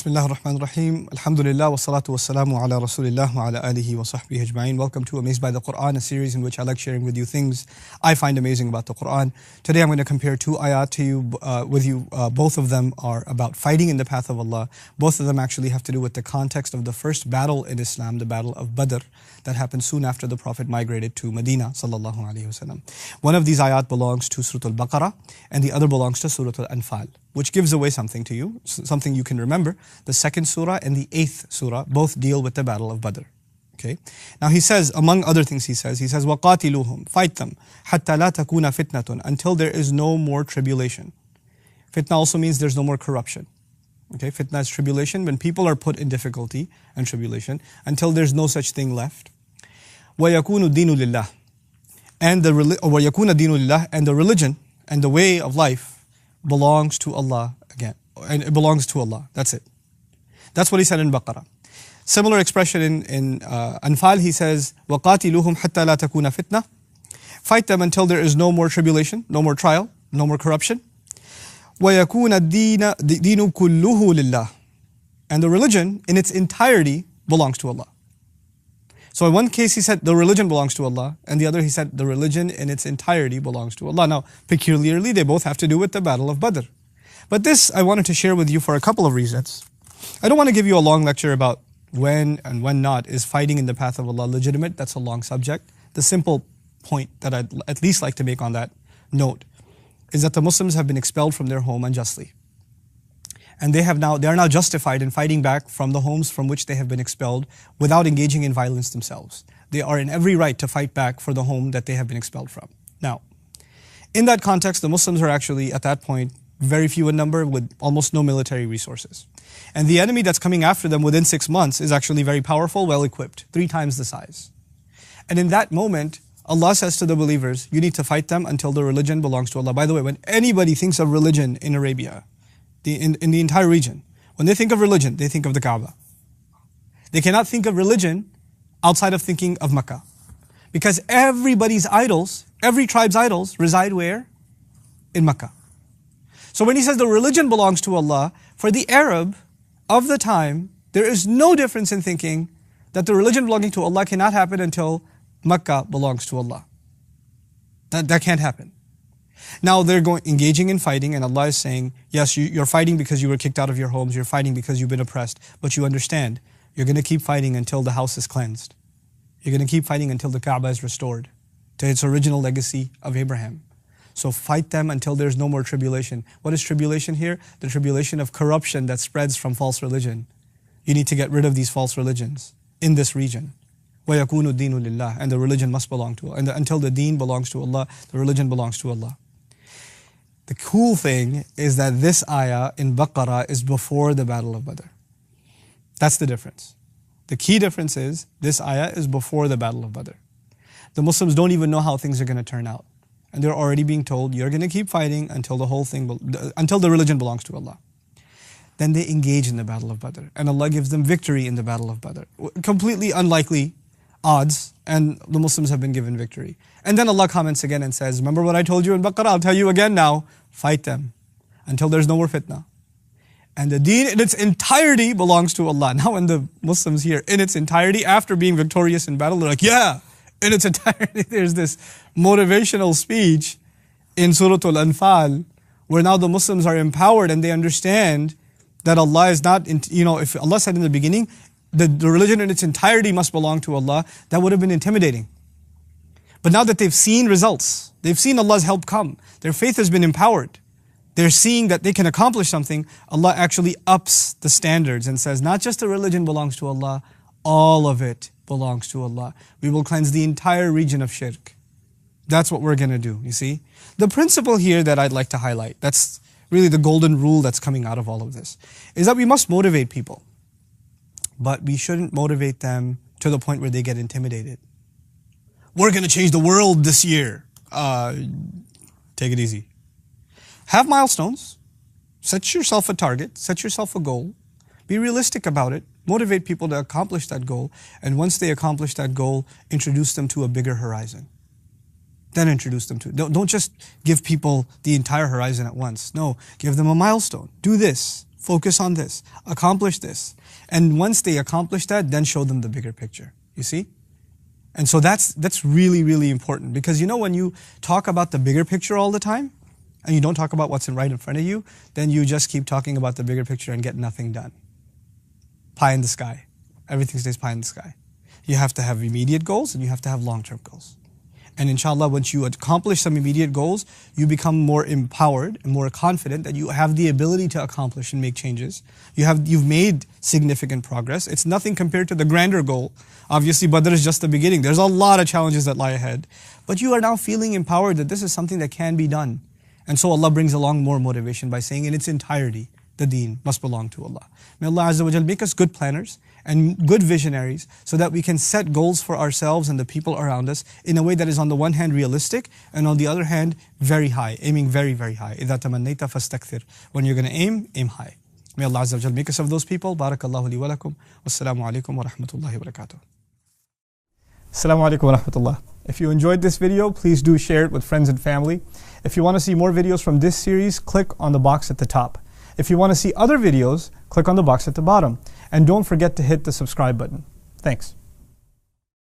Bismillah ar-Rahman ar-Rahim. Alhamdulillah wa salatu wa salamu ala Rasulillah wa ala alihi wa sahbihi ajma'in. Welcome to Amazed by the Quran, a series in which I like sharing with you things I find amazing about the Quran. Today I'm going to compare two ayat to you, with you. Both of them are about fighting in the path of Allah. Both of them actually have to do with the context of the first battle in Islam, the battle of Badr, that happened soon after the Prophet migrated to Medina sallallahu alaihi wasallam. One of these ayat belongs to Surah Al-Baqarah and the other belongs to Surah Al-Anfal, which gives away something to you, something you can remember. The second surah and the 8th surah both deal with the battle of Badr. Okay. Now he says, among other things he says, وَقَاتِلُوهُمْ, fight them, حَتَّى لَا تَكُونَ فِتْنَةٌ, until there is no more tribulation. Fitna also means there's no more corruption. Okay, fitna is tribulation, when people are put in difficulty and tribulation, until there's no such thing left. وَيَكُونُ الدِّينُ لِلَّهِ, and وَيَكُونَ الدِّينُ لِلَّهِ, and the religion and the way of life belongs to Allah again. And it belongs to Allah. That's it. That's what he said in Baqarah. Similar expression in Anfal, he says, وَقَاتِلُوهُمْ حَتَّى لَا تَكُونَ فِتْنَةٌ, fight them until there is no more tribulation, no more trial, no more corruption. وَيَكُونَ الدِّينُ كُلُّهُ لِلَّهِ, and the religion in its entirety belongs to Allah. So in one case he said the religion belongs to Allah, and the other he said the religion in its entirety belongs to Allah. Now, peculiarly, they both have to do with the battle of Badr. But this I wanted to share with you for a couple of reasons. I don't want to give you a long lecture about when and when not is fighting in the path of Allah legitimate. That's a long subject. The simple point that I'd at least like to make on that note is that the Muslims have been expelled from their home unjustly. And they are now justified in fighting back from the homes from which they have been expelled without engaging in violence themselves. They are in every right to fight back for the home that they have been expelled from. Now, in that context, the Muslims are actually at that point very few in number with almost no military resources. And the enemy that's coming after them within 6 months is actually very powerful, well equipped, 3 times the size. And in that moment, Allah says to the believers, you need to fight them until the religion belongs to Allah. By the way, when anybody thinks of religion in Arabia, in the entire region, when they think of religion, they think of the Kaaba. They cannot think of religion outside of thinking of Makkah. Because everybody's idols, every tribe's idols reside where? In Makkah. So when he says the religion belongs to Allah, for the Arab of the time, there is no difference in thinking that the religion belonging to Allah cannot happen until Makkah belongs to Allah. That can't happen. Now they're engaging in fighting, and Allah is saying, yes, you're fighting because you were kicked out of your homes, you're fighting because you've been oppressed, but you understand, you're going to keep fighting until the house is cleansed. You're going to keep fighting until the Kaaba is restored to its original legacy of Abraham. So fight them until there's no more tribulation. What is tribulation here? The tribulation of corruption that spreads from false religion. You need to get rid of these false religions in this region. وَيَكُونُ الدِّينُ لِلَّهِ, and the religion must belong to Allah. And until the deen belongs to Allah, the religion belongs to Allah. The cool thing is that this ayah in Baqarah is before the battle of Badr. That's the difference. The key difference is this ayah is before the battle of Badr. The Muslims don't even know how things are going to turn out. And they're already being told, you're going to keep fighting until the religion belongs to Allah. Then they engage in the battle of Badr. And Allah gives them victory in the battle of Badr. Completely unlikely odds, and the Muslims have been given victory. And then Allah comments again and says, remember what I told you in Baqarah? I'll tell you again now. Fight them until there's no more fitna. And the deen in its entirety belongs to Allah. Now when the Muslims hear in its entirety, after being victorious in battle, they're like, yeah, in its entirety. There's this motivational speech in Surah Al-Anfal where now the Muslims are empowered and they understand that Allah is not, if Allah said in the beginning, the religion in its entirety must belong to Allah, that would have been intimidating. But now that they've seen results, they've seen Allah's help come, their faith has been empowered, they're seeing that they can accomplish something, Allah actually ups the standards and says, not just the religion belongs to Allah, all of it belongs to Allah. We will cleanse the entire region of shirk. That's what we're going to do, you see. The principle here that I'd like to highlight, that's really the golden rule that's coming out of all of this, is that we must motivate people. But we shouldn't motivate them to the point where they get intimidated. We're going to change the world this year. Take it easy. Have milestones. Set yourself a target. Set yourself a goal. Be realistic about it. Motivate people to accomplish that goal. And once they accomplish that goal, introduce them to a bigger horizon. Then introduce them to. Don't just give people the entire horizon at once. No, give them a milestone. Do this. focus on this, accomplish this. And once they accomplish that, then show them the bigger picture. You see? And so that's really, really important, because when you talk about the bigger picture all the time, and you don't talk about what's right in front of you, then you just keep talking about the bigger picture and get nothing done. Pie in the sky. Everything stays pie in the sky. You have to have immediate goals and you have to have long-term goals. And inshallah, once you accomplish some immediate goals, you become more empowered and more confident that you have the ability to accomplish and make changes. You've made significant progress. It's nothing compared to the grander goal. Obviously, Badr is just the beginning. There's a lot of challenges that lie ahead. But you are now feeling empowered that this is something that can be done. And so Allah brings along more motivation by saying in its entirety, the deen must belong to Allah. May Allah Azza wa Jal make us good planners and good visionaries so that we can set goals for ourselves and the people around us in a way that is on the one hand realistic and on the other hand very high, aiming very, very high. إِذَا تَمَنَّيْتَ فَاسْتَكْثِرْ. When you're going to aim high. May Allah Azza wa Jal make us of those people. Barakallahu li wa lakum. Wassalamu alaikum wa rahmatullahi wa barakatuh. Assalamu alaikum wa rahmatullah. If you enjoyed this video, please do share it with friends and family. If you want to see more videos from this series, click on the box at the top. If you want to see other videos, click on the box at the bottom. And don't forget to hit the subscribe button. Thanks.